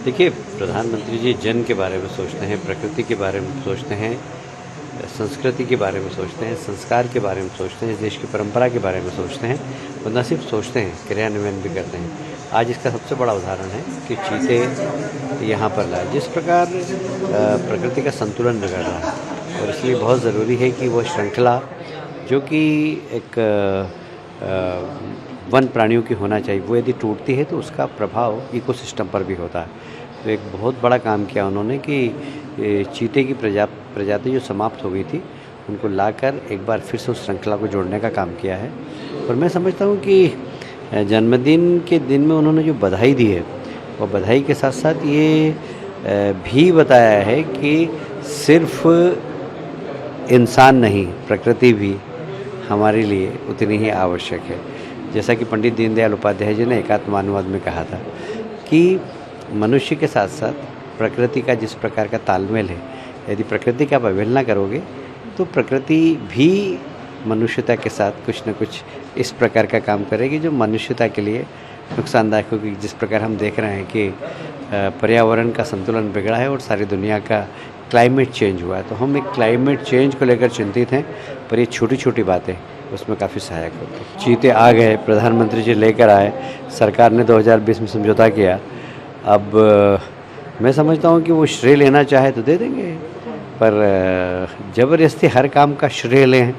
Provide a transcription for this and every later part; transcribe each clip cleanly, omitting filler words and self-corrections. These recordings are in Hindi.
देखिए, प्रधानमंत्री जी जन के बारे में सोचते हैं, प्रकृति के बारे में सोचते हैं, संस्कृति के बारे में सोचते हैं, संस्कार के बारे में सोचते हैं, देश की परंपरा के बारे में सोचते हैं और न सिर्फ सोचते हैं, क्रियान्वयन भी करते हैं। आज इसका सबसे बड़ा उदाहरण है कि चीते यहाँ पर लाए। जिस प्रकार प्रकृति का संतुलन बिगड़ रहा है और इसलिए बहुत ज़रूरी है कि वो श्रृंखला जो कि एक वन प्राणियों की होना चाहिए, वो यदि टूटती है तो उसका प्रभाव इकोसिस्टम पर भी होता है। तो एक बहुत बड़ा काम किया उन्होंने कि चीते की प्रजाति जो समाप्त हो गई थी उनको लाकर एक बार फिर से उस श्रृंखला को जोड़ने का काम किया है। और मैं समझता हूँ कि जन्मदिन के दिन में उन्होंने जो बधाई दी है, वो बधाई के साथ साथ ये भी बताया है कि सिर्फ इंसान नहीं, प्रकृति भी हमारे लिए उतनी ही आवश्यक है। जैसा कि पंडित दीनदयाल उपाध्याय जी ने एकात्म मानववाद में कहा था कि मनुष्य के साथ साथ प्रकृति का जिस प्रकार का तालमेल है, यदि प्रकृति की आप अवहेलना करोगे तो प्रकृति भी मनुष्यता के साथ कुछ न कुछ इस प्रकार का काम करेगी जो मनुष्यता के लिए नुकसानदायक होगी। जिस प्रकार हम देख रहे हैं कि पर्यावरण का संतुलन बिगड़ा है और सारी दुनिया का क्लाइमेट चेंज हुआ है, तो हम एक क्लाइमेट चेंज को लेकर चिंतित हैं, पर ये छोटी छोटी बातें उसमें काफ़ी सहायक होती है। चीते आ गए, प्रधानमंत्री जी लेकर आए, सरकार ने 2020 में समझौता किया। अब मैं समझता हूँ कि वो श्रेय लेना चाहे तो दे देंगे, पर ज़बरदस्ती हर काम का श्रेय लें,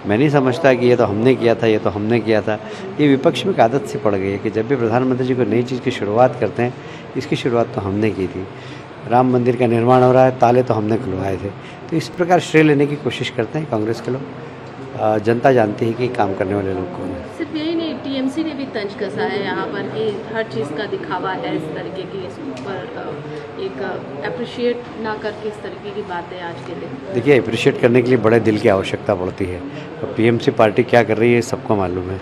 मैं नहीं समझता कि ये तो हमने किया था, ये तो हमने किया था। ये विपक्ष में एक आदत सी पड़ गई है कि जब भी प्रधानमंत्री जी कोई नई चीज़ की शुरुआत करते हैं, इसकी शुरुआत तो हमने की थी, राम मंदिर का निर्माण हो रहा है, ताले तो हमने खुलवाए थे। तो इस प्रकार श्रेय लेने की कोशिश करते हैं कांग्रेस के लोग। जनता जानती है कि काम करने वाले लोग कौन हैं। सिर्फ यही नहीं, टीएमसी ने भी तंज कसा है यहाँ पर कि हर चीज़ का दिखावा है, इस तरीके की इस पर एक अप्रिशिएट ना करके इस तरीके की बातें आज के दिन। देखिए, अप्रिशिएट करने के लिए बड़े दिल की आवश्यकता पड़ती है। और पीएमसी पार्टी क्या कर रही है सबको मालूम है।